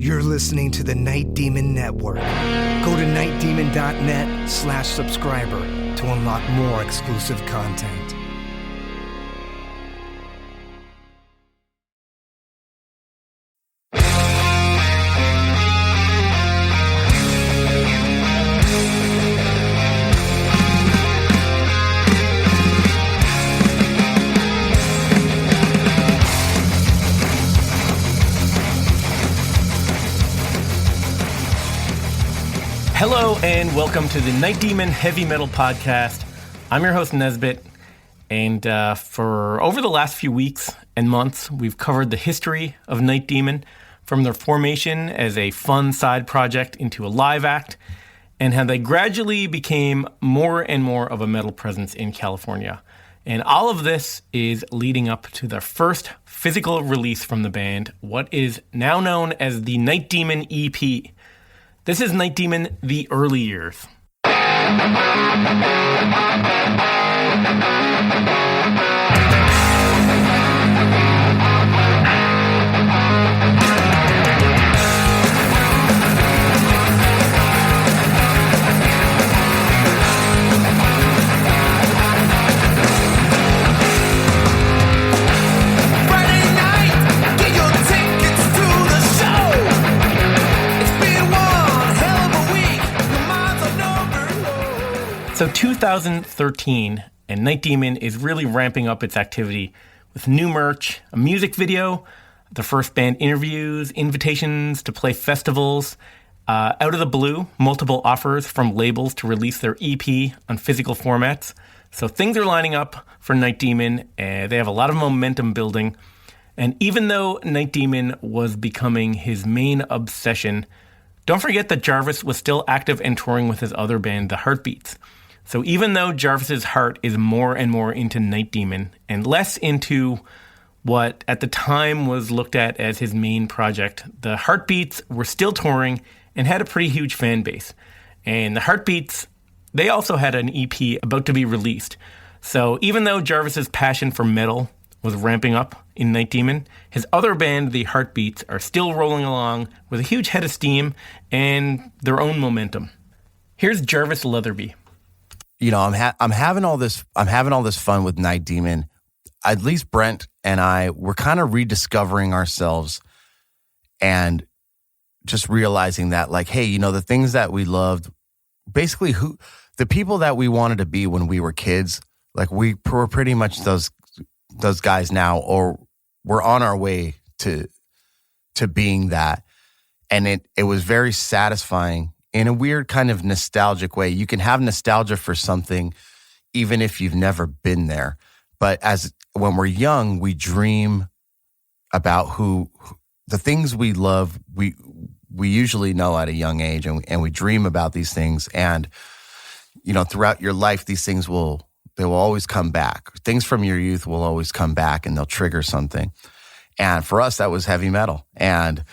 You're listening to the Night Demon Network. Go to nightdemon.net/subscriber to unlock more exclusive content. Hello and welcome to the Night Demon Heavy Metal Podcast. I'm your host Nesbit, and for over the last few weeks and months, we've covered the history of Night Demon, from their formation as a fun side project into a live act, and how they gradually became more and more of a metal presence in California. And all of this is leading up to their first physical release from the band, what is now known as the Night Demon EP. This is Night Demon, The Early Years. So 2013, and Night Demon is really ramping up its activity with new merch, a music video, the first band interviews, invitations to play festivals. Out of the blue, multiple offers from labels to release their EP on physical formats. So things are lining up for Night Demon. They have a lot of momentum building. And even though Night Demon was becoming his main obsession, don't forget that Jarvis was still active and touring with his other band, The Heartbeats. So even though Jarvis's heart is more and more into Night Demon and less into what at the time was looked at as his main project, the Heartbeats were still touring and had a pretty huge fan base. And the Heartbeats, they also had an EP about to be released. So even though Jarvis's passion for metal was ramping up in Night Demon, his other band, the Heartbeats, are still rolling along with a huge head of steam and their own momentum. Here's Jarvis Leatherby. You know, I'm having all this fun with Night Demon. At least Brent and I were kind of rediscovering ourselves and just realizing that, like, hey, you know, the things that we loved, basically the people that we wanted to be when we were kids, like we're pretty much those guys now, or we're on our way to being that. And it was very satisfying in a weird kind of nostalgic way. You can have nostalgia for something even if you've never been there. But when we're young, we dream about the things we love. We usually know at a young age, and we dream about these things. And, you know, throughout your life, these things they will always come back. Things from your youth will always come back, and they'll trigger something. And for us, that was heavy metal. And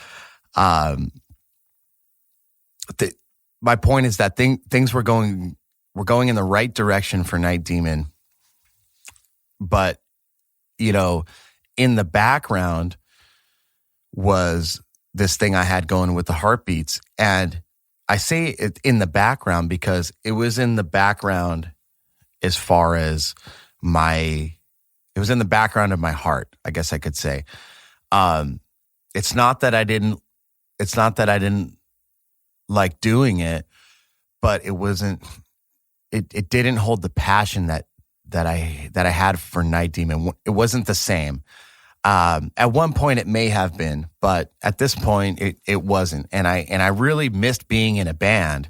my point is that things were going in the right direction for Night Demon. But, you know, in the background was this thing I had going with the Heartbeats. And I say it in the background because it was in the background as far as it was in the background of my heart, I guess I could say. It's not that I didn't like doing it, but it didn't hold the passion that I had for Night Demon. It wasn't the same. At one point it may have been, but at this point it wasn't. And I really missed being in a band.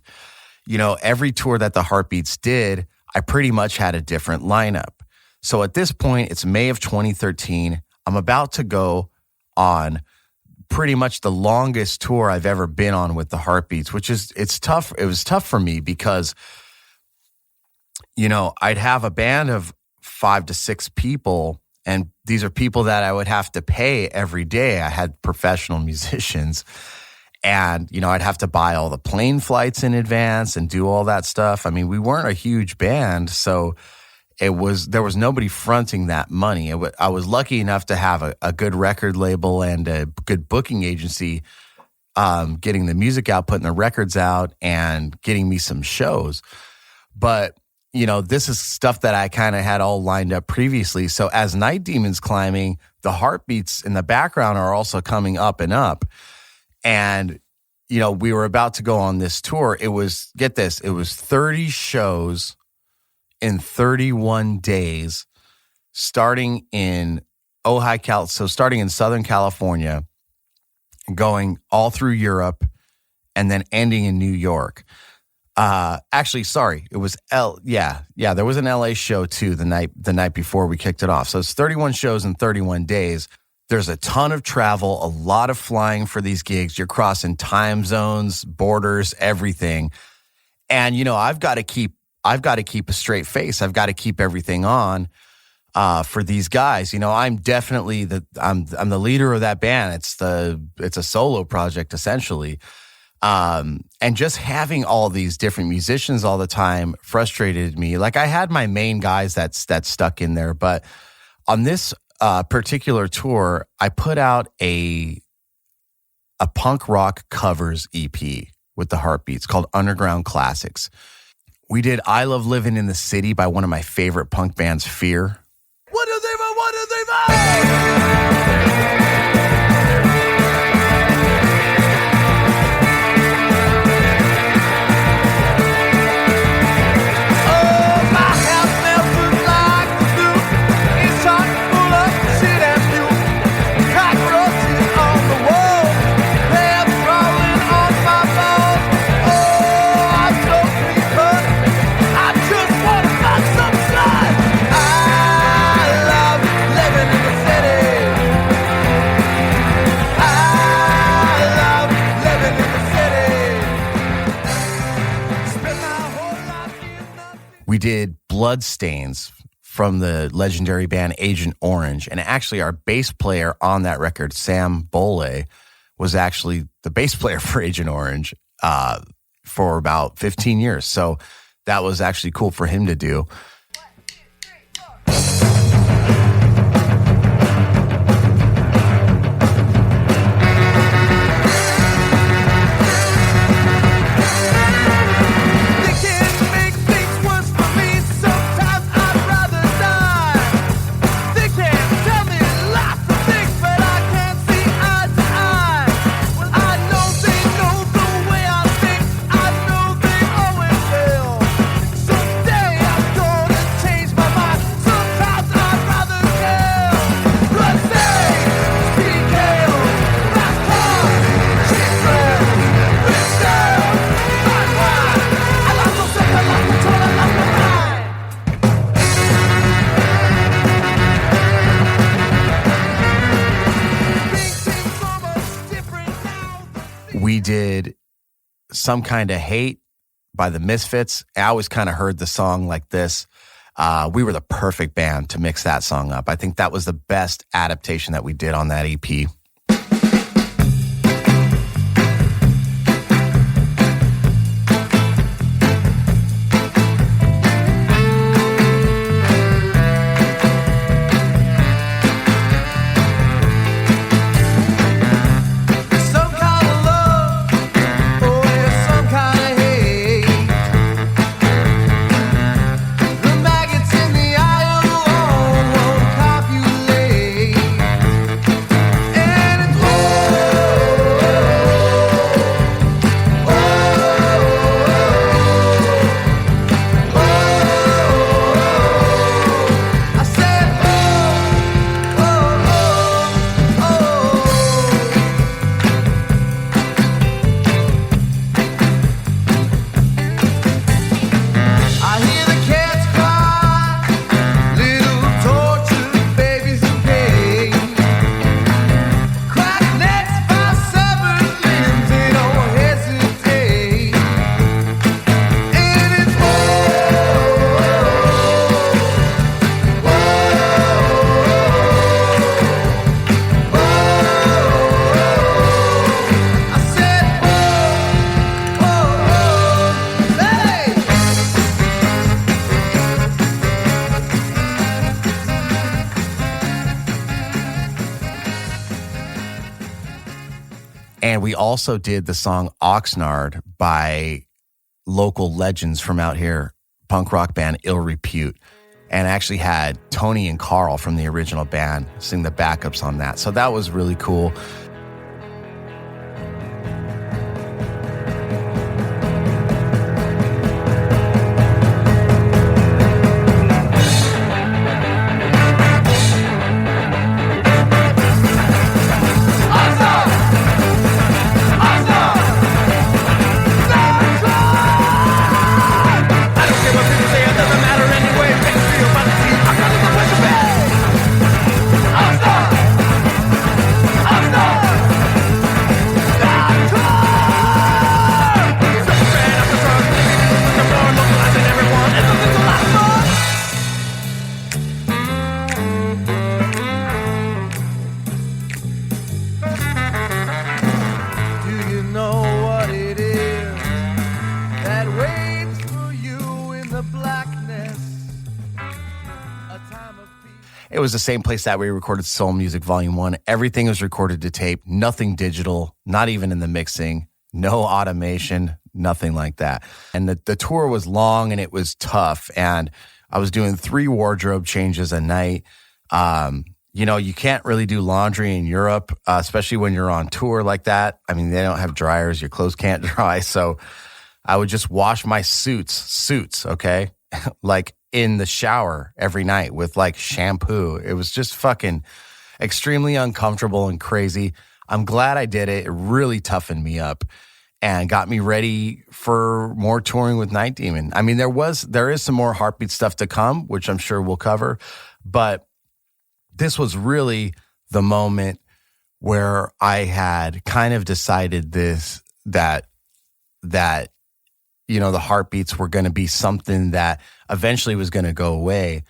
You know, every tour that the Heartbeats did, I pretty much had a different lineup. So at this point, it's May of 2013. I'm about to go on pretty much the longest tour I've ever been on with the Heartbeats, it's tough. It was tough for me because, you know, I'd have a band of 5 to 6 people, and these are people that I would have to pay every day. I had professional musicians, and, you know, I'd have to buy all the plane flights in advance and do all that stuff. I mean, we weren't a huge band, so there was nobody fronting that money. I was lucky enough to have a good record label and a good booking agency getting the music out, putting the records out, and getting me some shows. But, this is stuff that I kind of had all lined up previously. So as Night Demon's climbing, the heartbeats in the background are also coming up and up. And, we were about to go on this tour. It was, get this, it was 30 shows in 31 days, starting in starting in Southern California, going all through Europe, and then ending in New York. Actually, sorry, it was there was an LA show too the night before we kicked it off. So it's 31 shows in 31 days. There's a ton of travel, a lot of flying for these gigs. You're crossing time zones, borders, everything. And I've got to keep a straight face. I've got to keep everything on for these guys. I'm definitely I'm the leader of that band. It's a solo project essentially. And just having all these different musicians all the time frustrated me. Like I had my main guys that stuck in there, but on this particular tour, I put out a punk rock covers EP with the Heartbeats called Underground Classics. We did I Love Living in the City by one of my favorite punk bands, Fear. What do they want? What do they want? We did Bloodstains from the legendary band Agent Orange. And actually our bass player on that record, Sam Bole, was actually the bass player for Agent Orange for about 15 years. So that was actually cool for him to do. We did Some Kind of Hate by the Misfits. I always kind of heard the song like this. We were the perfect band to mix that song up. I think that was the best adaptation that we did on that EP. And we also did the song Oxnard by local legends from out here, punk rock band Ill Repute, and actually had Tony and Carl from the original band sing the backups on that. So that was really cool. It was the same place that we recorded Soul Music Volume 1. Everything was recorded to tape, nothing digital, not even in the mixing, no automation, nothing like that. And the tour was long and it was tough. And I was doing 3 wardrobe changes a night. You can't really do laundry in Europe, especially when you're on tour like that. I mean, they don't have dryers. Your clothes can't dry. So I would just wash my suits, okay? Like in the shower every night with like shampoo. It was just fucking extremely uncomfortable and crazy. I'm glad I did it. It really toughened me up and got me ready for more touring with Night Demon. I mean, there is some more Heartbeat stuff to come, which I'm sure we'll cover, but this was really the moment where I had kind of decided that the Heartbeats were going to be something that eventually was going to go away.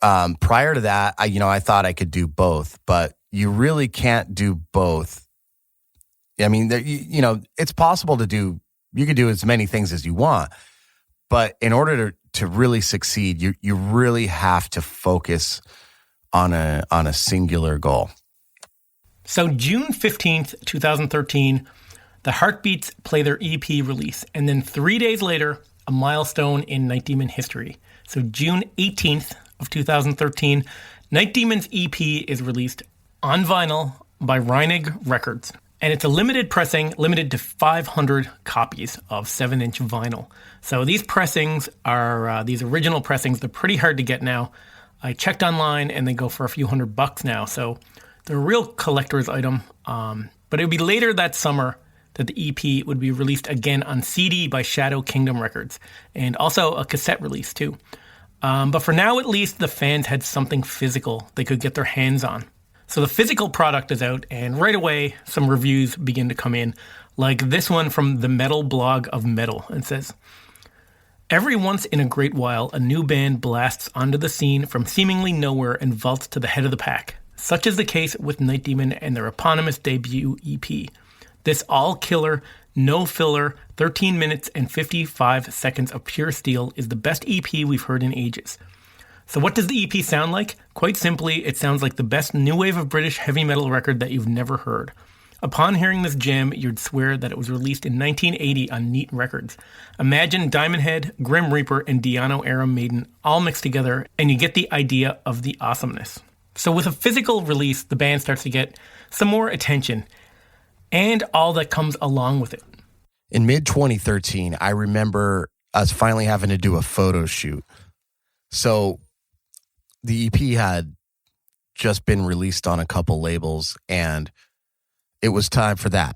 Prior to that, I thought I could do both, but you really can't do both. I mean, it's possible to do, you can do as many things as you want, but in order to really succeed, you really have to focus on a singular goal. So June 15th, 2013, the Heartbeats play their EP release, and then 3 days later, a milestone in Night Demon history. So June 18th of 2013, Night Demon's EP is released on vinyl by Reinig Records. And it's a limited pressing, limited to 500 copies of 7-inch vinyl. So these pressings are, these original pressings, they're pretty hard to get now. I checked online and they go for a few $100 now. So they're a real collector's item. But it would be later that summer that the EP would be released again on CD by Shadow Kingdom Records, and also a cassette release too. But for now, at least, the fans had something physical they could get their hands on. So the physical product is out, and right away, some reviews begin to come in, like this one from the Metal blog of Metal. It says, "Every once in a great while, a new band blasts onto the scene from seemingly nowhere and vaults to the head of the pack. Such is the case with Night Demon and their eponymous debut EP. This all-killer, no-filler, 13 minutes and 55 seconds of pure steel is the best EP we've heard in ages. So what does the EP sound like? Quite simply, it sounds like the best new wave of British heavy metal record that you've never heard. Upon hearing this gem, you'd swear that it was released in 1980 on Neat Records. Imagine Diamond Head, Grim Reaper, and Diano-era Maiden all mixed together, and you get the idea of the awesomeness." So with a physical release, the band starts to get some more attention, and all that comes along with it. In mid-2013, I remember us finally having to do a photo shoot. So the EP had just been released on a couple labels, and it was time for that.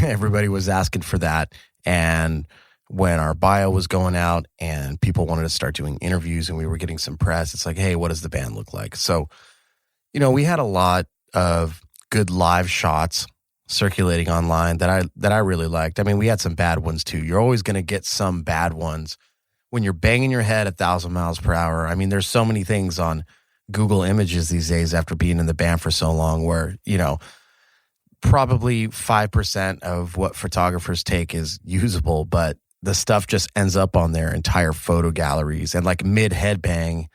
Everybody was asking for that. And when our bio was going out and people wanted to start doing interviews and we were getting some press, it's like, hey, what does the band look like? So, we had a lot of good live shots circulating online that I really liked. I mean, we had some bad ones too. You're always going to get some bad ones when you're banging your head 1,000 miles per hour. I mean, there's so many things on Google Images these days after being in the band for so long where, probably 5% of what photographers take is usable, but the stuff just ends up on their entire photo galleries. And like mid headbang,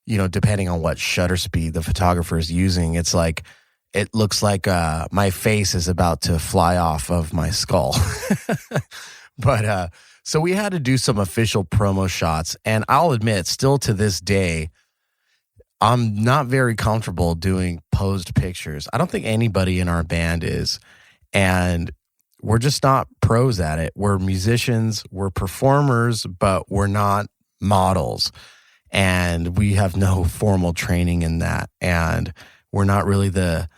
depending on what shutter speed the photographer is using, it's like it looks like my face is about to fly off of my skull. But so we had to do some official promo shots, and I'll admit, still to this day, I'm not very comfortable doing posed pictures. I don't think anybody in our band is, and we're just not pros at it. We're musicians, we're performers, but we're not models, and we have no formal training in that, and we're not really the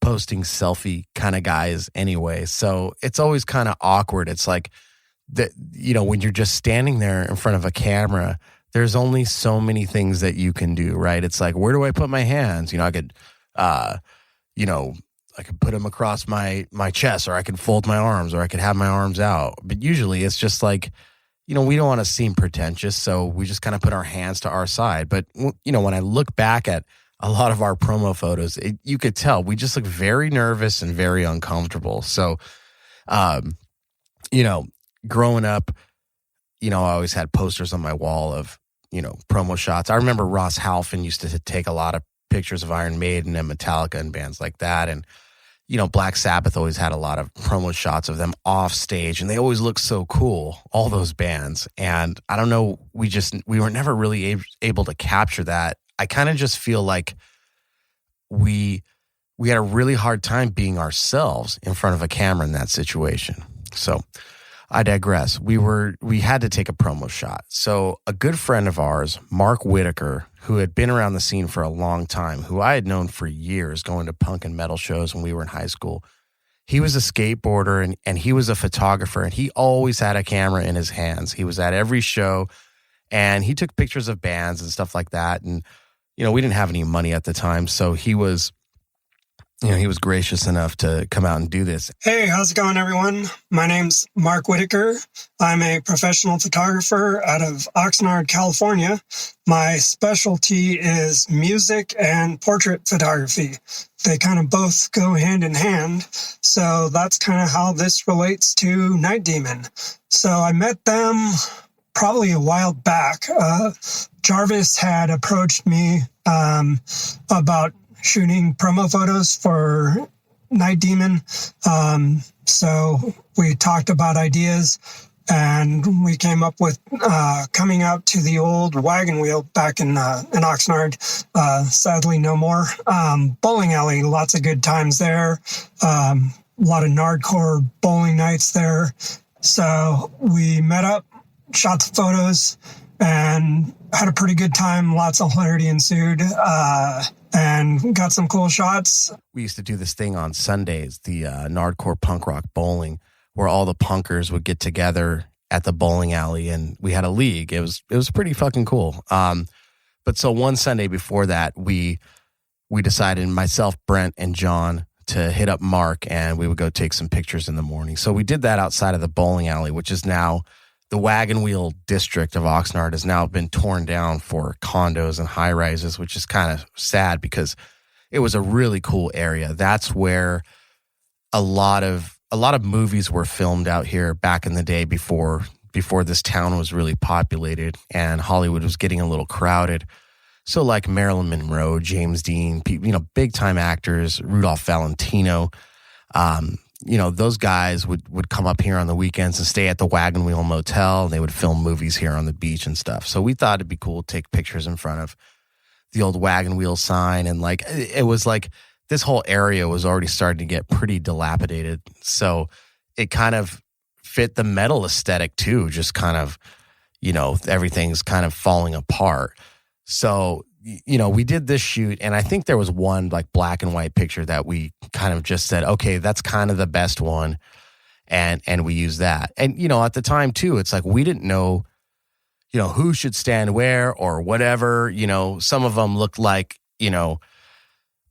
posting selfie kind of guys anyway. So it's always kind of awkward. It's like that, when you're just standing there in front of a camera, there's only so many things that you can do, right? It's like, where do I put my hands? I could, I could put them across my chest, or I could fold my arms, or I could have my arms out. But usually it's just like, we don't want to seem pretentious, so we just kind of put our hands to our side. But, when I look back at a lot of our promo photos, you could tell we just look very nervous and very uncomfortable. So, growing up, I always had posters on my wall of, promo shots. I remember Ross Halfin used to take a lot of pictures of Iron Maiden and Metallica and bands like that. And, Black Sabbath always had a lot of promo shots of them off stage, and they always looked so cool, all those bands. And I don't know, we were never really able to capture that. I kind of just feel like we had a really hard time being ourselves in front of a camera in that situation. So I digress. We had to take a promo shot. So a good friend of ours, Mark Whitaker, who had been around the scene for a long time, who I had known for years, going to punk and metal shows when we were in high school. He was a skateboarder and he was a photographer, and he always had a camera in his hands. He was at every show, and he took pictures of bands and stuff like that. And we didn't have any money at the time, so he was gracious enough to come out and do this. Hey, how's it going, everyone? My name's Mark Whitaker. I'm a professional photographer out of Oxnard, California. My specialty is music and portrait photography. They kind of both go hand in hand, so that's kind of how this relates to Night Demon. So I met them probably a while back. Jarvis had approached me about shooting promo photos for Night Demon. So we talked about ideas, and we came up with coming out to the old wagon wheel back in Oxnard. Sadly, no more. Bowling alley, lots of good times there. A lot of nardcore bowling nights there. So we met up, shot the photos, and had a pretty good time. Lots of hilarity ensued, and got some cool shots. We used to do this thing on Sundays, the Nardcore Punk Rock Bowling, where all the punkers would get together at the bowling alley, and we had a league. It was pretty fucking cool. But so one Sunday before that, we decided, myself, Brent, and John, to hit up Mark, and we would go take some pictures in the morning. So we did that outside of the bowling alley, which is now the wagon wheel district of Oxnard has now been torn down for condos and high rises, which is kind of sad because it was a really cool area. That's where a lot of movies were filmed out here back in the day before this town was really populated and Hollywood was getting a little crowded. So like Marilyn Monroe, James Dean, big time actors, Rudolph Valentino, those guys would come up here on the weekends and stay at the Wagon Wheel Motel, and they would film movies here on the beach and stuff. So we thought it'd be cool to take pictures in front of the old Wagon Wheel sign. And like, it was like this whole area was already starting to get pretty dilapidated. So it kind of fit the metal aesthetic too, just kind of, everything's kind of falling apart. So, we did this shoot, and I think there was one like black and white picture that we kind of just said, okay, that's kind of the best one. And we used that. And, at the time too, it's like, we didn't know, who should stand where or whatever. Some of them looked like,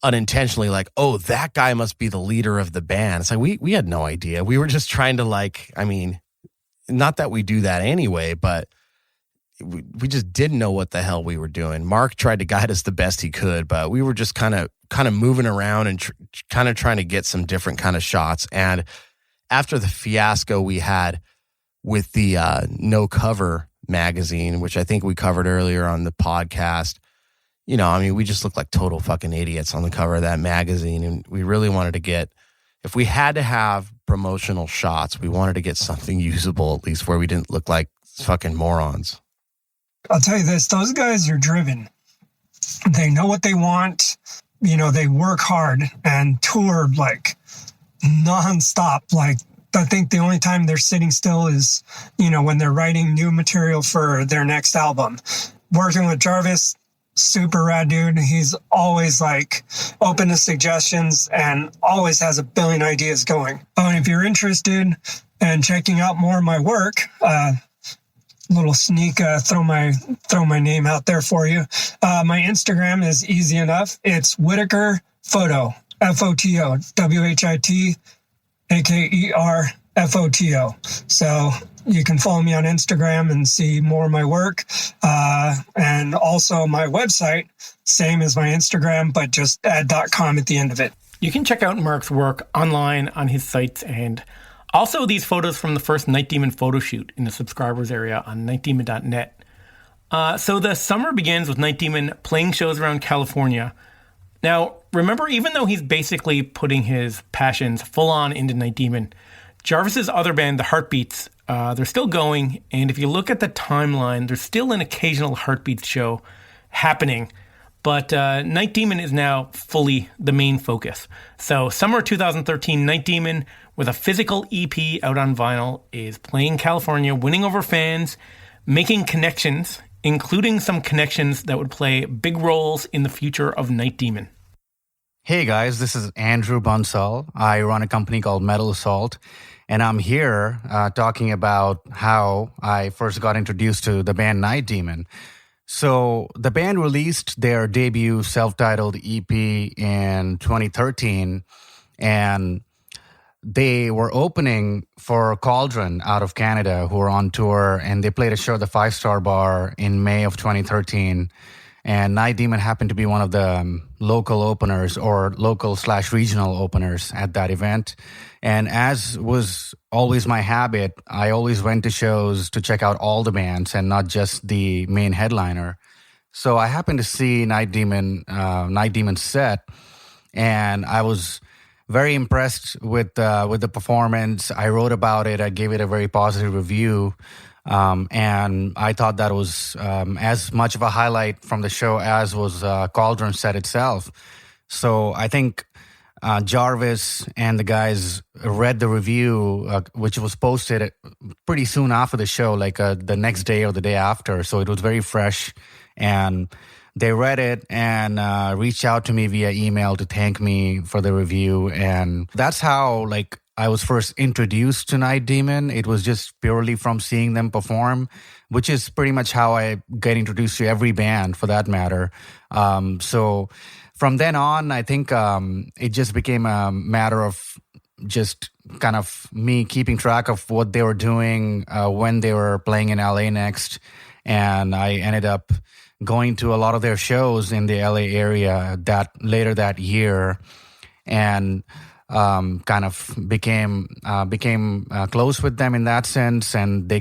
unintentionally like, oh, that guy must be the leader of the band. It's like, we had no idea. We were just trying to not that we do that anyway, but we just didn't know what the hell we were doing. Mark tried to guide us the best he could, but we were just kind of moving around and kind of trying to get some different kind of shots. And after the fiasco we had with the No Cover magazine, which I think we covered earlier on the podcast, I mean, we just looked like total fucking idiots on the cover of that magazine. And we really wanted to get, if we had to have promotional shots, we wanted to get something usable, at least where we didn't look like fucking morons. I'll tell you this, those guys are driven. They know what they want. They work hard and tour like nonstop. Like, I think the only time they're sitting still is, when they're writing new material for their next album. Working with Jarvis, super rad dude. He's always like open to suggestions and always has a billion ideas going. Oh, and if you're interested in checking out more of my work, little sneak, throw my name out there for you. My Instagram is easy enough. It's Whitaker Photo, Photo, Whitaker Photo. So you can follow me on Instagram and see more of my work. And also my website, same as my Instagram, but just add .com at the end of it. You can check out Mark's work online on his sites, and also these photos from the first Night Demon photo shoot in the subscribers area on nightdemon.net. So the summer begins with Night Demon playing shows around California. Now, remember, even though he's basically putting his passions full on into Night Demon, Jarvis's other band, the Heartbeats, they're still going, and if you look at the timeline, there's still an occasional Heartbeats show happening, but Night Demon is now fully the main focus. So summer 2013, Night Demon, with a physical EP out on vinyl, is playing California, winning over fans, making connections, including some connections that would play big roles in the future of Night Demon. Hey guys, this is Andrew Bunsall. I run a company called Metal Assault, and I'm here talking about how I first got introduced to the band Night Demon. So the band released their debut self-titled EP in 2013, and they were opening for Cauldron out of Canada, who were on tour, and they played a show at the 5-Star Bar in May of 2013. And Night Demon happened to be one of the local openers or local/regional openers at that event. And as was always my habit, I always went to shows to check out all the bands and not just the main headliner. So I happened to see Night Demon's set, and I was very impressed with the performance. I wrote about it. I gave it a very positive review. And I thought that was as much of a highlight from the show as was Cauldron set itself. So I think Jarvis and the guys read the review, which was posted pretty soon after the show, like the next day or the day after. So it was very fresh, and they read it and reached out to me via email to thank me for the review. And that's how I was first introduced to Night Demon. It was just purely from seeing them perform, which is pretty much how I get introduced to every band for that matter. So from then on, I think it just became a matter of just kind of me keeping track of what they were doing when they were playing in LA next. And I ended up going to a lot of their shows in the LA area later that year, and kind of became close with them in that sense. And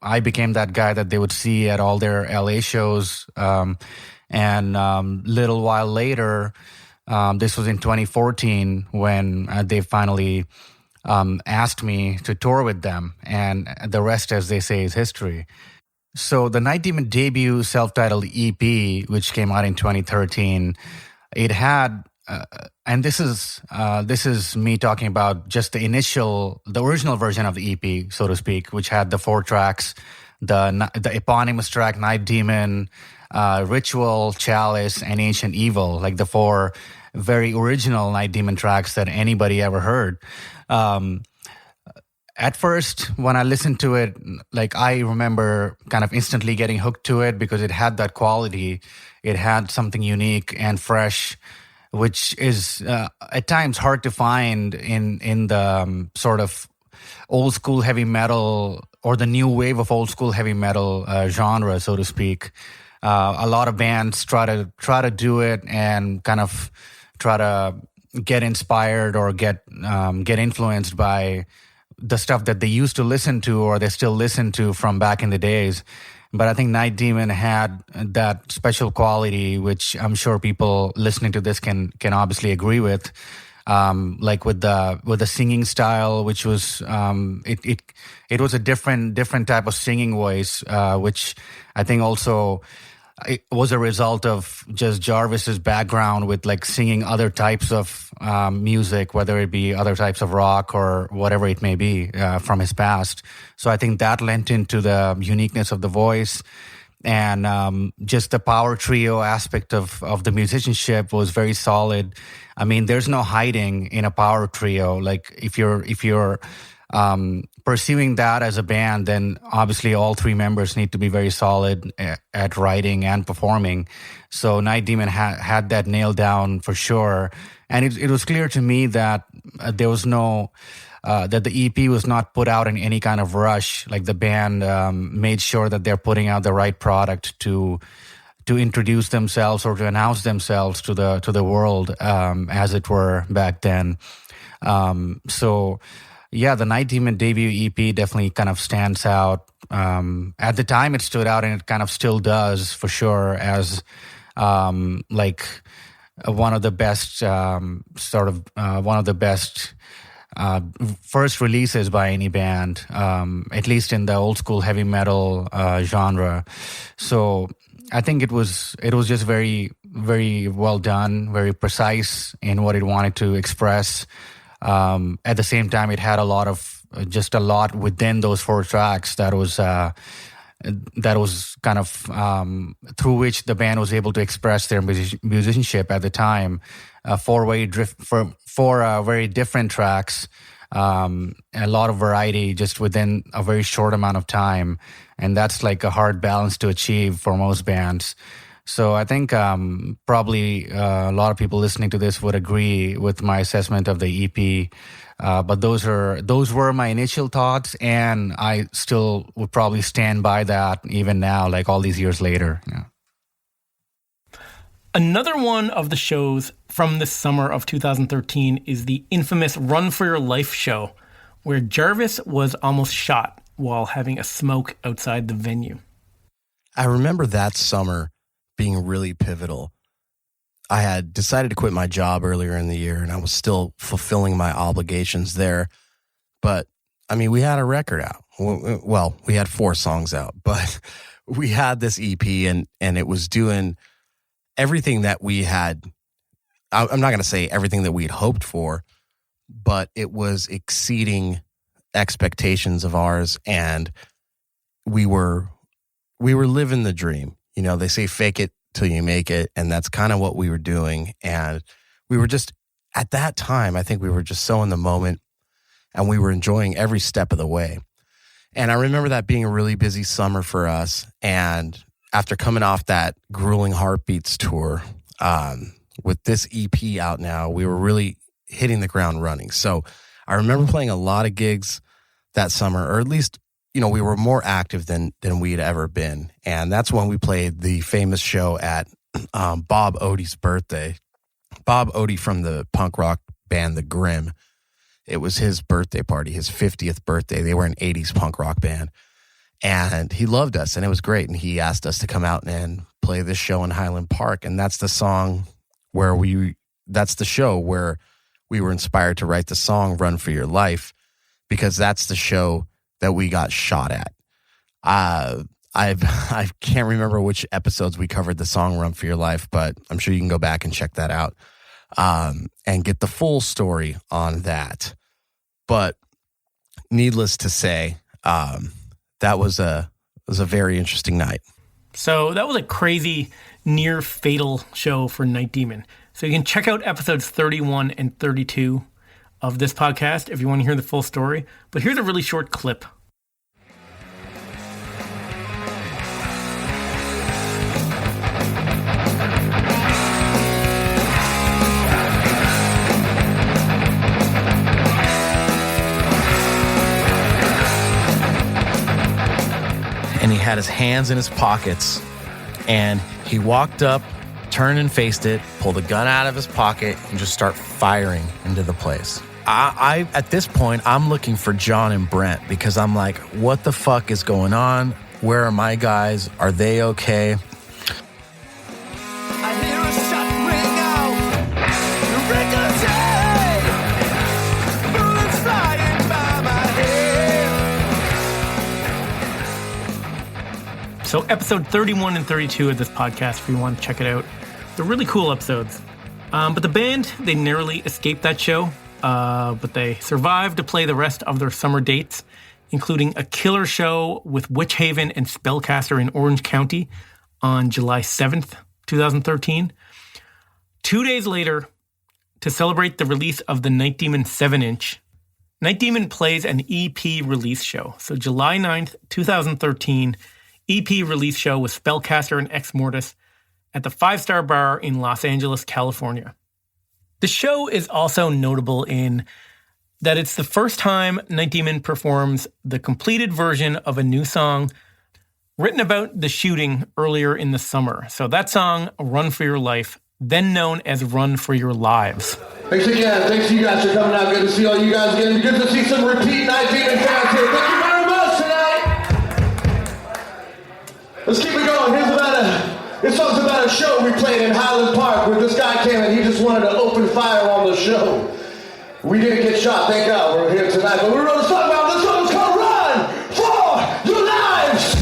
I became that guy that they would see at all their LA shows. And little while later, this was in 2014 when they finally asked me to tour with them, and the rest, as they say, is history. So the Night Demon debut self-titled EP, which came out in 2013, it had, and this is me talking about just the original version of the EP, so to speak, which had the 4 tracks, the eponymous track Night Demon, Ritual, Chalice, and Ancient Evil, like the 4 very original Night Demon tracks that anybody ever heard. At first, when I listened to it, I remember kind of instantly getting hooked to it because it had that quality. It had something unique and fresh, which is at times hard to find in the sort of old school heavy metal or the new wave of old school heavy metal genre, so to speak. A lot of bands try to do it and kind of try to get inspired or get influenced by the stuff that they used to listen to or they still listen to from back in the days. But I think Night Demon had that special quality, which I'm sure people listening to this can obviously agree with. Like with the singing style, which was it was a different type of singing voice, which I think also it was a result of just Jarvis's background with like singing other types of music, whether it be other types of rock or whatever it may be from his past. So I think that lent into the uniqueness of the voice. And just the power trio aspect of the musicianship was very solid. I mean, there's no hiding in a power trio. Like if you're pursuing that as a band, then obviously all three members need to be very solid at writing and performing. So Night Demon had that nailed down for sure. And it was clear to me that there was no... that the EP was not put out in any kind of rush. Like the band made sure that they're putting out the right product to introduce themselves or to announce themselves to the world, as it were back then. So yeah, the Night Demon debut EP definitely kind of stands out. At the time, it stood out, and it kind of still does for sure as like one of the best first releases by any band, at least in the old school heavy metal genre. So I think it was just very, very well done, very precise in what it wanted to express. At the same time, it had a lot within those 4 tracks that was kind of through which the band was able to express their musicianship at the time. 4 very different tracks, a lot of variety just within a very short amount of time, and that's like a hard balance to achieve for most bands. So I think probably a lot of people listening to this would agree with my assessment of the EP. But those were my initial thoughts, and I still would probably stand by that even now, like all these years later. Yeah. Another one of the shows from the summer of 2013 is the infamous Run for Your Life show, where Jarvis was almost shot while having a smoke outside the venue. I remember that summer being really pivotal. I had decided to quit my job earlier in the year, and I was still fulfilling my obligations there. But, I mean, we had a record out. Well, we had 4 songs out, but we had this EP, and it was doing everything that we had. I'm not going to say everything that we had hoped for, but it was exceeding expectations of ours, and we were living the dream. You know, they say fake it till you make it, and that's kind of what we were doing. And we were just, at that time, I think we were just so in the moment, and we were enjoying every step of the way. And I remember that being a really busy summer for us. And after coming off that grueling Heartbeats tour, with this EP out now, we were really hitting the ground running. So I remember playing a lot of gigs that summer, or at least, you know, we were more active than we had ever been. And that's when we played the famous show at Bob Oedy's birthday. Bob Oedy from the punk rock band The Grimm. It was his birthday party, his 50th birthday. They were an 80s punk rock band. And he loved us, and it was great. And he asked us to come out and play this show in Highland Park. And that's the show where we were inspired to write the song Run for Your Life, because that's the show that we got shot at. I can't remember which episodes we covered the song Run for Your Life, but I'm sure you can go back and check that out and get the full story on that. But needless to say, that was a very interesting night. So that was a crazy, near fatal show for Night Demon. So you can check out episodes 31 and 32 of this podcast if you want to hear the full story. But here's a really short clip. And he had his hands in his pockets, and he walked up, turned and faced it, pulled a gun out of his pocket, and just start firing into the place. I at this point, I'm looking for John and Brent, because I'm like, what the fuck is going on? Where are my guys? Are they okay? I hear a shot ring out. Ricochet. Bullets flying by my head. So episode 31 and 32 of this podcast, if you want to check it out. They're really cool episodes. But the band, they narrowly escaped that show. But they survived to play the rest of their summer dates, including a killer show with Witch Haven and Spellcaster in Orange County on July 7th, 2013. 2 days later, to celebrate the release of the Night Demon 7-inch, Night Demon plays an EP release show. So July 9th, 2013, EP release show with Spellcaster and Ex Mortis at the 5-Star Bar in Los Angeles, California. The show is also notable in that it's the first time Night Demon performs the completed version of a new song written about the shooting earlier in the summer. So that song, Run For Your Life, then known as Run For Your Lives. Thanks again. Thanks to you guys for coming out. Good to see all you guys again. Good to see some repeat Night Demon fans here. Thank you very much tonight. Let's keep it going. This song's about a show we played in Highland Park where this guy came and he just wanted to open fire on the show. We didn't get shot, thank God. We're here tonight, but we wrote a song about this song. It's called Run For Your Lives.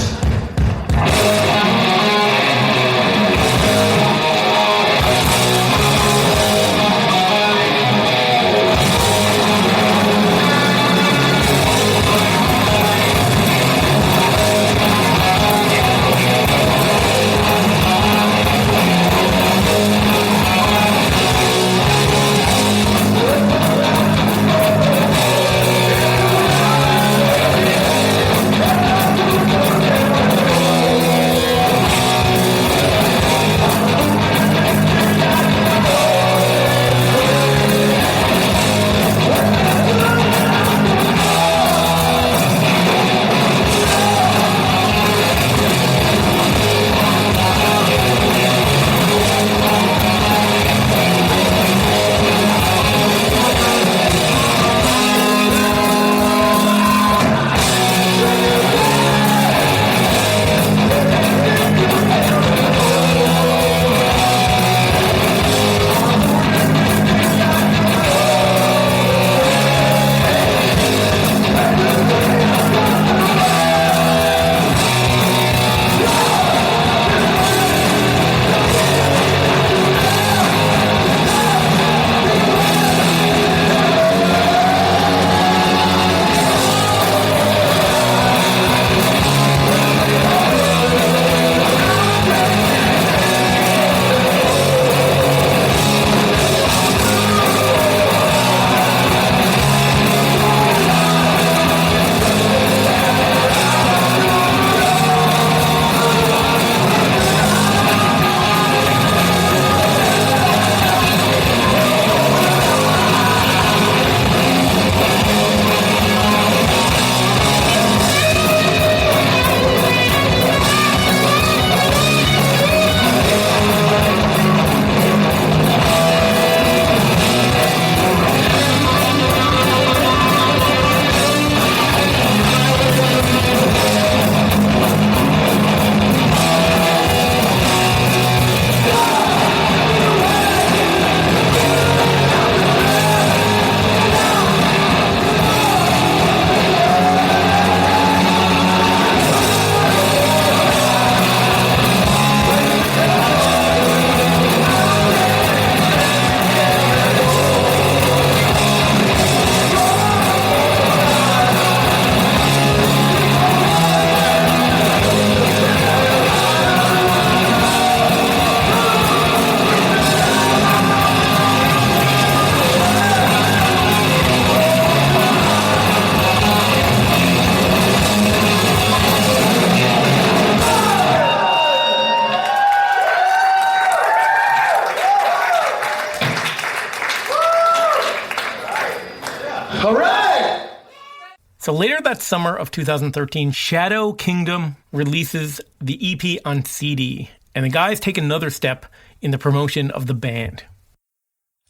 So later that summer of 2013, Shadow Kingdom releases the EP on CD, and the guys take another step in the promotion of the band.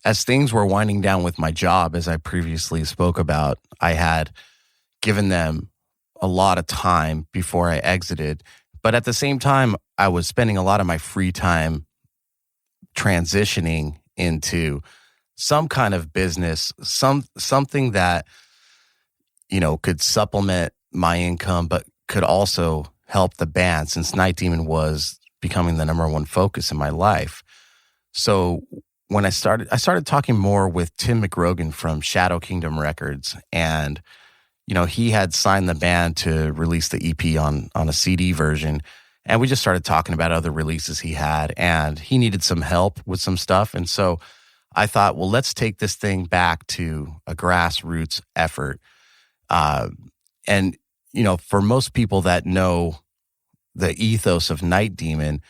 As things were winding down with my job, as I previously spoke about, I had given them a lot of time before I exited. But at the same time, I was spending a lot of my free time transitioning into some kind of business, something that, could supplement my income, but could also help the band, since Night Demon was becoming the number one focus in my life. So when I started talking more with Tim McGrogan from Shadow Kingdom Records, and he had signed the band to release the EP on a CD version, and we just started talking about other releases he had, and he needed some help with some stuff. And so I thought, well, let's take this thing back to a grassroots effort. And for most people that know the ethos of Night Demon,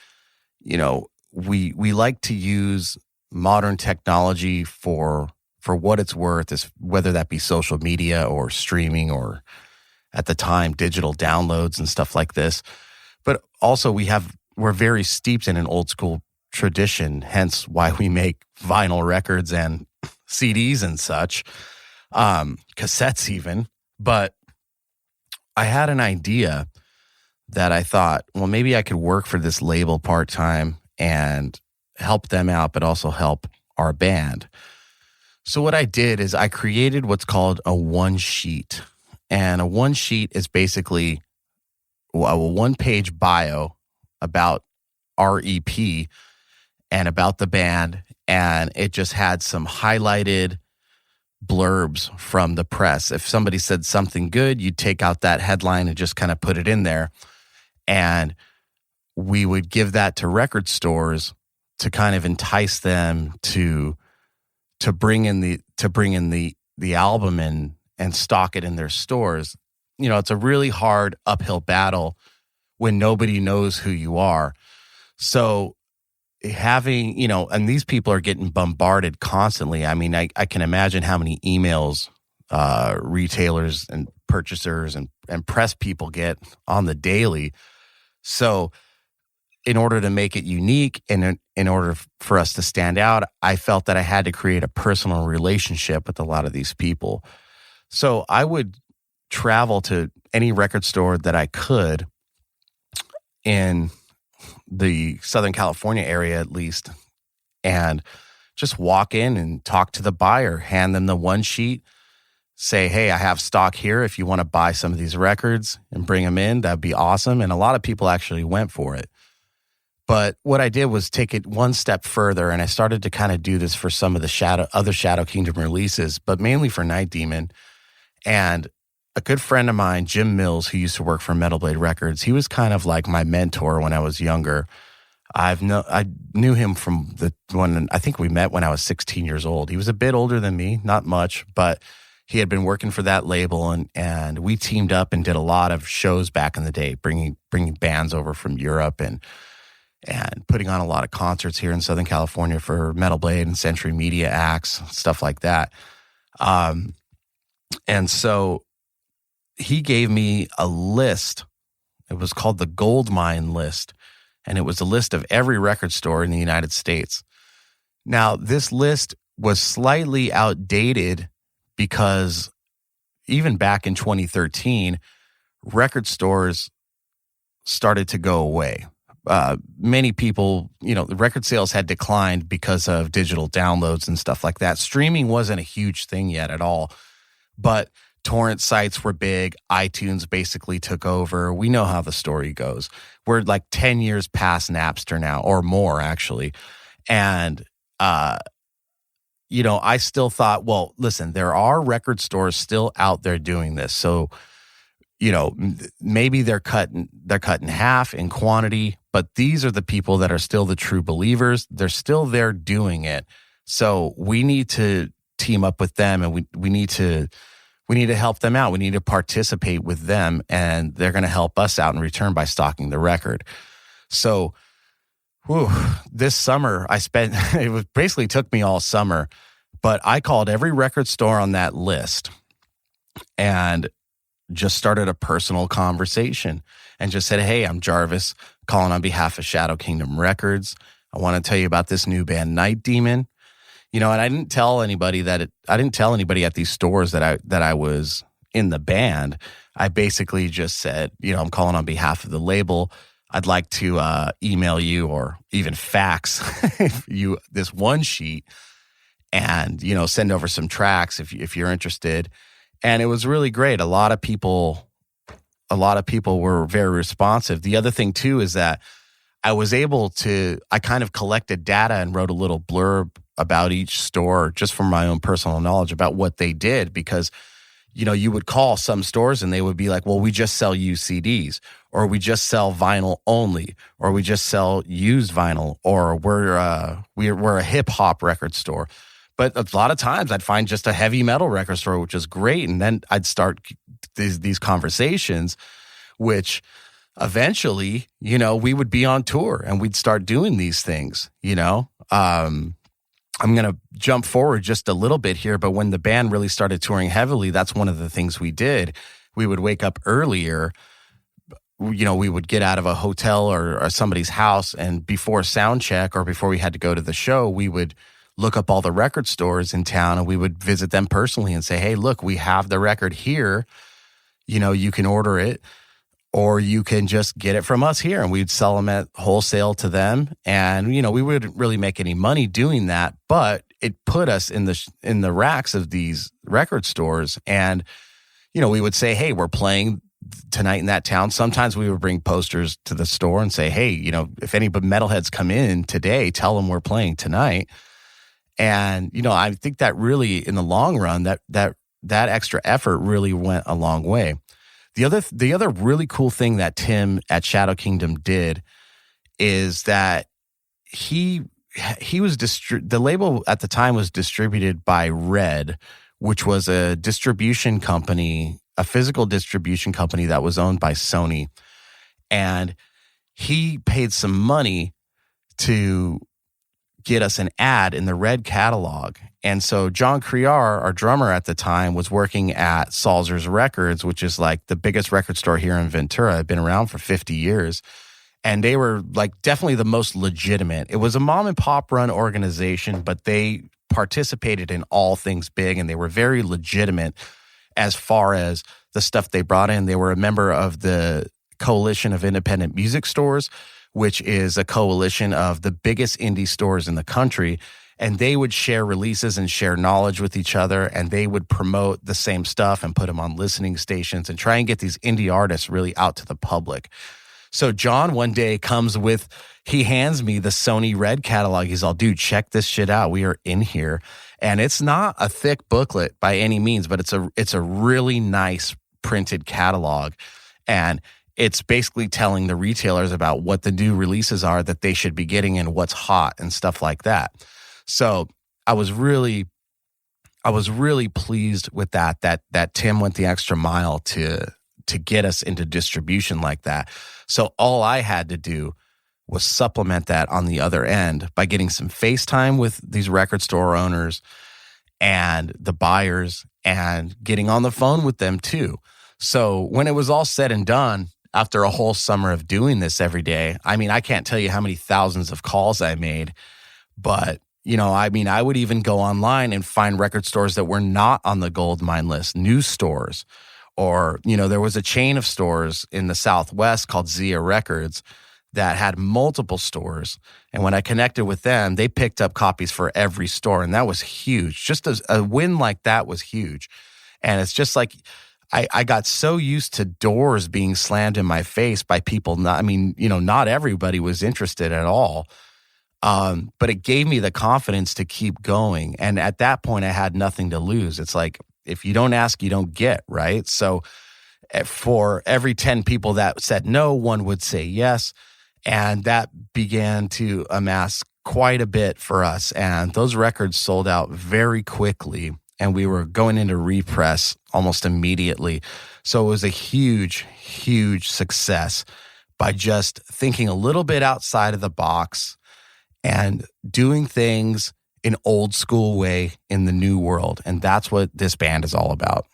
we like to use modern technology for what it's worth, whether that be social media or streaming, or at the time digital downloads and stuff like this. But also we're very steeped in an old school tradition, hence why we make vinyl records and CDs and such, cassettes even. But I had an idea that I thought, well, maybe I could work for this label part-time and help them out, but also help our band. So what I did is I created what's called a one sheet. And a one sheet is basically a one-page bio about our EP and about the band. And it just had some highlighted blurbs from the press. If somebody said something good, you'd take out that headline and just kind of put it in there. And we would give that to record stores to kind of entice them to bring in the album and stock it in their stores. It's a really hard uphill battle when nobody knows who you are. So having, and these people are getting bombarded constantly. I mean, I can imagine how many emails retailers and purchasers and press people get on the daily. So in order to make it unique and in order for us to stand out, I felt that I had to create a personal relationship with a lot of these people. So I would travel to any record store that I could in the Southern California area, at least, and just walk in and talk to the buyer, hand them the one sheet, say, hey, I have stock here. If you want to buy some of these records and bring them in, that'd be awesome. And a lot of people actually went for it. But what I did was take it one step further, and I started to kind of do this for some of the other Shadow Kingdom releases, but mainly for Night Demon. And a good friend of mine, Jim Mills, who used to work for Metal Blade Records, he was kind of like my mentor when I was younger. I knew him from when I think we met when I was 16 years old. He was a bit older than me, not much, but he had been working for that label, and we teamed up and did a lot of shows back in the day, bringing bands over from Europe and putting on a lot of concerts here in Southern California for Metal Blade and Century Media acts, stuff like that. And so he gave me a list. It was called the Gold Mine List, and it was a list of every record store in the United States. Now, this list was slightly outdated because even back in 2013, record stores started to go away. Many people, the record sales had declined because of digital downloads and stuff like that. Streaming wasn't a huge thing yet at all, but torrent sites were big. iTunes basically took over. We know how the story goes. We're like 10 years past Napster now, or more actually. And, I still thought, well, listen, there are record stores still out there doing this. So, maybe they're cut in half in quantity, but these are the people that are still the true believers. They're still there doing it. So we need to team up with them, and we need to help them out. We need to participate with them, and they're going to help us out in return by stocking the record. So, this summer it basically took me all summer, but I called every record store on that list and just started a personal conversation and just said, hey, I'm Jarvis, calling on behalf of Shadow Kingdom Records. I want to tell you about this new band, Night Demon. And I didn't tell anybody at these stores that I was in the band, I basically just said, I'm calling on behalf of the label. I'd like to email you or even fax you this one sheet and, send over some tracks if you're interested. And it was really great. A lot of people were very responsive. The other thing too is that I kind of collected data and wrote a little blurb about each store just from my own personal knowledge about what they did, because you would call some stores and they would be like, well, we just sell used CDs, or we just sell vinyl only, or we just sell used vinyl, or we're a hip hop record store. But a lot of times I'd find just a heavy metal record store, which is great. And then I'd start these conversations, which eventually, we would be on tour and we'd start doing these things, I'm going to jump forward just a little bit here, but when the band really started touring heavily, that's one of the things we did. We would wake up earlier. We would get out of a hotel or somebody's house, and before sound check or before we had to go to the show, we would look up all the record stores in town and we would visit them personally and say, hey, look, we have the record here. You can order it, or you can just get it from us here, and we'd sell them at wholesale to them. And, we wouldn't really make any money doing that, but it put us in the racks of these record stores. And, we would say, hey, we're playing tonight in that town. Sometimes we would bring posters to the store and say, hey, if any metalheads come in today, tell them we're playing tonight. And, I think that really, in the long run, that extra effort really went a long way. The other really cool thing that Tim at Shadow Kingdom did is that he was the label at the time was distributed by Red, which was a distribution company, a physical distribution company that was owned by Sony, and he paid some money to get us an ad in the Red catalog. And so John Criar, our drummer at the time, was working at Salzer's Records, which is like the biggest record store here in Ventura. Had been around for 50 years. And they were like definitely the most legitimate. It was a mom and pop run organization, but they participated in all things big, and they were very legitimate as far as the stuff they brought in. They were a member of the Coalition of Independent Music Stores, which is a coalition of the biggest indie stores in the country. And they would share releases and share knowledge with each other, and they would promote the same stuff and put them on listening stations and try and get these indie artists really out to the public. So John one day he hands me the Sony Red catalog. He's all, dude, check this shit out. We are in here. And it's not a thick booklet by any means, but it's a really nice printed catalog. And it's basically telling the retailers about what the new releases are that they should be getting and what's hot and stuff like that. So I was really pleased with that Tim went the extra mile to get us into distribution like that. So all I had to do was supplement that on the other end by getting some FaceTime with these record store owners and the buyers and getting on the phone with them too. So when it was all said and done, after a whole summer of doing this every day, I can't tell you how many thousands of calls I made, but I would even go online and find record stores that were not on the gold mine list, news stores. Or, there was a chain of stores in the Southwest called Zia Records that had multiple stores. And when I connected with them, they picked up copies for every store. And that was huge. Just a win like that was huge. And it's just like, I got so used to doors being slammed in my face by people. Not everybody was interested at all. But it gave me the confidence to keep going. And at that point, I had nothing to lose. It's like, if you don't ask, you don't get, right? So for every 10 people that said no, one would say yes. And that began to amass quite a bit for us. And those records sold out very quickly. And we were going into repress almost immediately. So it was a huge, huge success by just thinking a little bit outside of the box and doing things an old school way in the new world. And that's what this band is all about.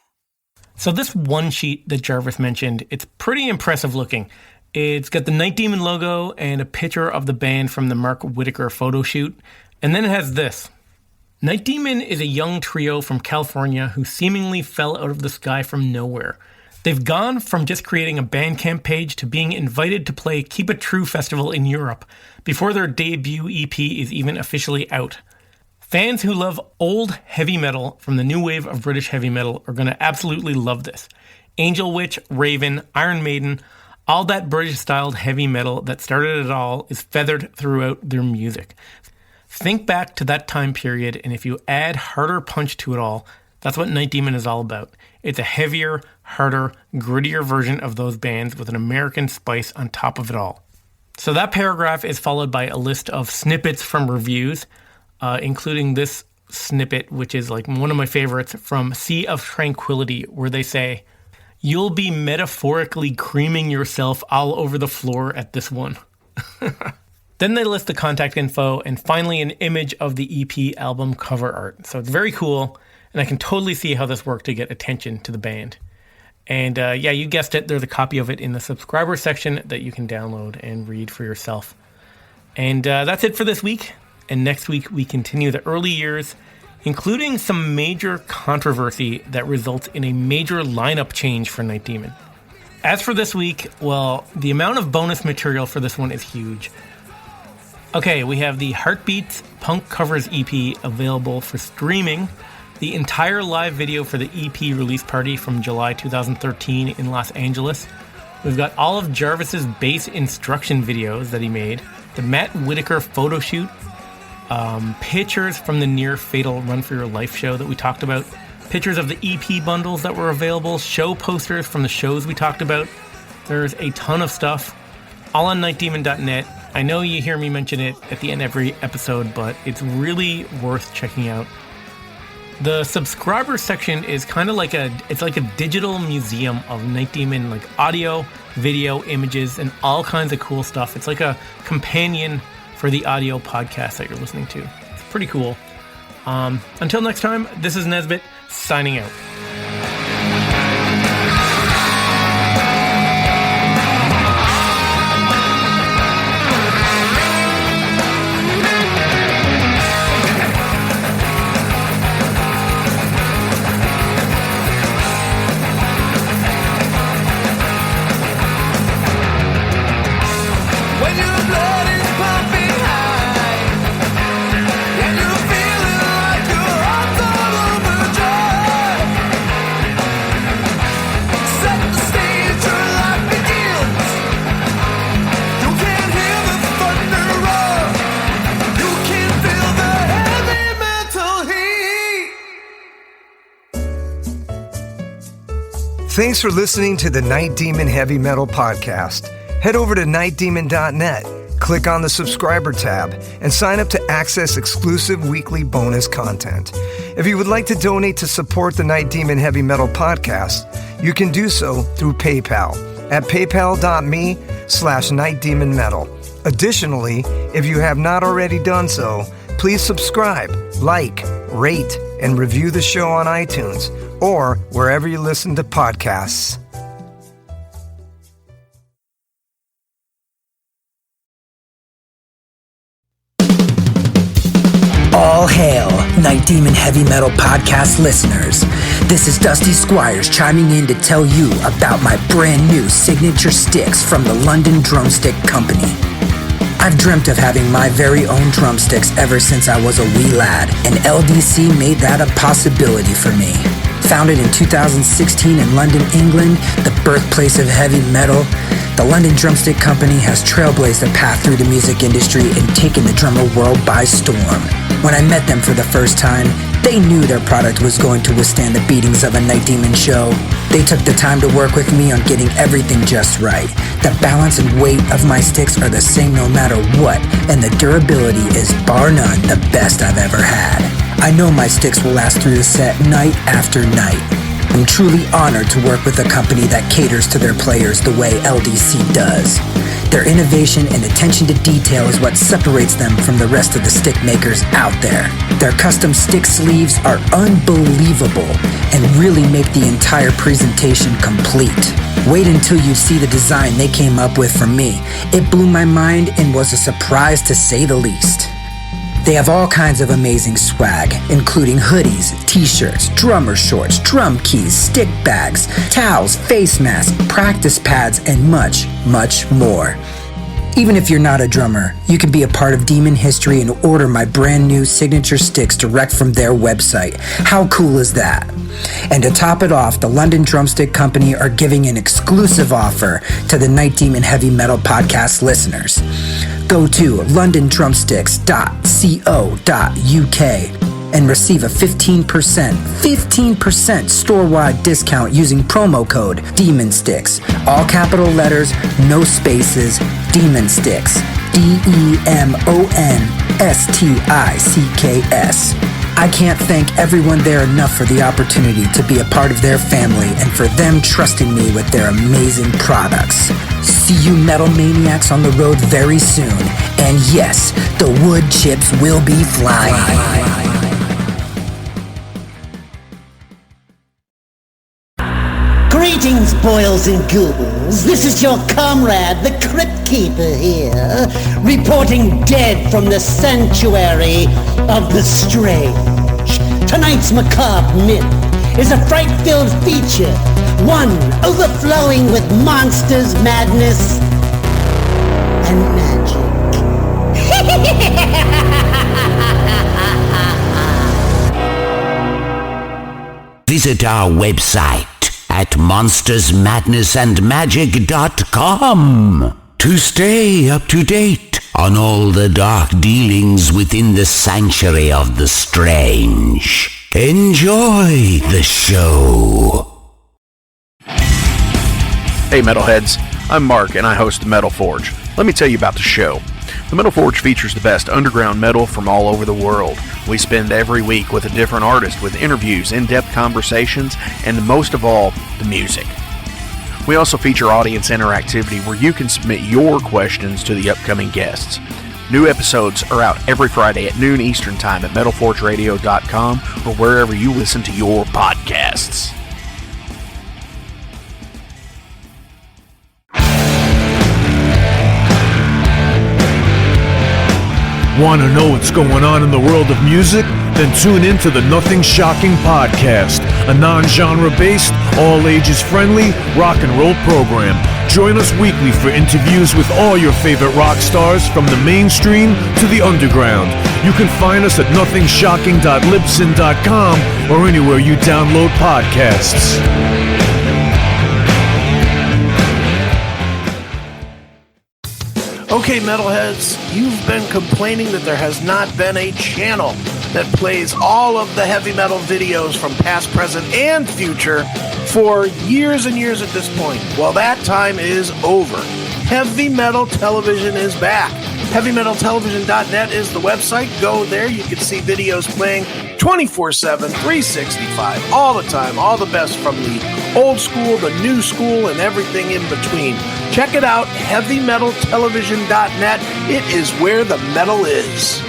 So this one sheet that Jarvis mentioned, it's pretty impressive looking. It's got the Night Demon logo and a picture of the band from the Mark Whitaker photo shoot. And then it has this. Night Demon is a young trio from California who seemingly fell out of the sky from nowhere. They've gone from just creating a Bandcamp page to being invited to play Keep It True Festival in Europe before their debut EP is even officially out. Fans who love old heavy metal from the new wave of British heavy metal are going to absolutely love this. Angel Witch, Raven, Iron Maiden, all that British-styled heavy metal that started it all is feathered throughout their music. Think back to that time period, and if you add harder punch to it all, that's what Night Demon is all about. It's a heavier, harder, grittier version of those bands with an American spice on top of it all. So that paragraph is followed by a list of snippets from reviews, including this snippet, which is like one of my favorites, from Sea of Tranquility, where they say, "You'll be metaphorically creaming yourself all over the floor at this one." Then they list the contact info and finally an image of the EP album cover art. So it's very cool, and I can totally see how this worked to get attention to the band. And yeah, you guessed it, there's a copy of it in the subscriber section that you can download and read for yourself. And that's it for this week. And next week we continue the early years, including some major controversy that results in a major lineup change for Night Demon. As for this week, well, the amount of bonus material for this one is huge. Okay, we have the Heartbeats Punk Covers EP available for streaming, the entire live video for the EP release party from July 2013 in Los Angeles. We've got all of Jarvis's bass instruction videos that he made, the Matt Whitaker photo shoot, pictures from the Near Fatal Run For Your Life show that we talked about, pictures of the EP bundles that were available, show posters from the shows we talked about. There's a ton of stuff, all on nightdemon.net. I know you hear me mention it at the end of every episode, but it's really worth checking out. The subscriber section is kind of like a digital museum of Night Demon, like audio, video, images, and all kinds of cool stuff. It's like a companion for the audio podcast that you're listening to. It's pretty cool. Until next time, this is Nesbitt signing out. When your blood is pumping high and you're feeling like your heart's all overdrive, set the stage, your life begins. You can hear the thunder roar. You can feel the heavy metal heat. Thanks for listening to the Night Demon Heavy Metal Podcast. Head over to nightdemon.net, click on the subscriber tab, and sign up to access exclusive weekly bonus content. If you would like to donate to support the Night Demon Heavy Metal Podcast, you can do so through PayPal at paypal.me/nightdemonmetal. Additionally, if you have not already done so, please subscribe, like, rate, and review the show on iTunes or wherever you listen to podcasts. All hail, Night Demon Heavy Metal Podcast listeners. This is Dusty Squires chiming in to tell you about my brand new signature sticks from the London Drumstick Company. I've dreamt of having my very own drumsticks ever since I was a wee lad, and LDC made that a possibility for me. Founded in 2016 in London, England, the birthplace of heavy metal, the London Drumstick Company has trailblazed a path through the music industry and taken the drummer world by storm. When I met them for the first time, they knew their product was going to withstand the beatings of a Night Demon show. They took the time to work with me on getting everything just right. The balance and weight of my sticks are the same no matter what, and the durability is bar none the best I've ever had. I know my sticks will last through the set night after night. I'm truly honored to work with a company that caters to their players the way LDC does. Their innovation and attention to detail is what separates them from the rest of the stick makers out there. Their custom stick sleeves are unbelievable and really make the entire presentation complete. Wait until you see the design they came up with for me. It blew my mind and was a surprise to say the least. They have all kinds of amazing swag, including hoodies, t-shirts, drummer shorts, drum keys, stick bags, towels, face masks, practice pads, and much, much more. Even if you're not a drummer, you can be a part of Demon history and order my brand new signature sticks direct from their website. How cool is that? And to top it off, the London Drumstick Company are giving an exclusive offer to the Night Demon Heavy Metal Podcast listeners. Go to londondrumsticks.co.uk and receive a 15% store-wide discount using promo code DEMONSTICKS. All capital letters, no spaces, Demon Sticks. DEMONSTICKS. I can't thank everyone there enough for the opportunity to be a part of their family and for them trusting me with their amazing products. See you metal maniacs on the road very soon. And yes, the wood chips will be flying. Greetings, boils and ghouls. This is your comrade, the Crypt Keeper here, reporting dead from the sanctuary of the strange. Tonight's macabre myth is a fright-filled feature, one overflowing with monsters, madness, and magic. Visit our website at monstersmadnessandmagic.com to stay up to date on all the dark dealings within the sanctuary of the strange. Enjoy the show. Hey Metalheads, I'm Mark and I host the Metal Forge. Let me tell you about the show. The Metal Forge features the best underground metal from all over the world. We spend every week with a different artist with interviews, in-depth conversations, and most of all, the music. We also feature audience interactivity where you can submit your questions to the upcoming guests. New episodes are out every Friday at noon Eastern Time at metalforgeradio.com or wherever you listen to your podcasts. Want to know what's going on in the world of music? Then tune in to the Nothing Shocking Podcast, a non-genre based, all-ages friendly rock and roll program. Join us weekly for interviews with all your favorite rock stars from the mainstream to the underground. You can find us at nothingshocking.libsyn.com or anywhere you download podcasts. Okay, metalheads, you've been complaining that there has not been a channel that plays all of the heavy metal videos from past, present, and future for years and years at this point. Well, that time is over. Heavy Metal Television is back. HeavyMetalTelevision.net is the website. Go there. You can see videos playing 24/7, 365, all the time, all the best from the old school, the new school, and everything in between. Check it out, HeavyMetalTelevision.net. It is where the metal is.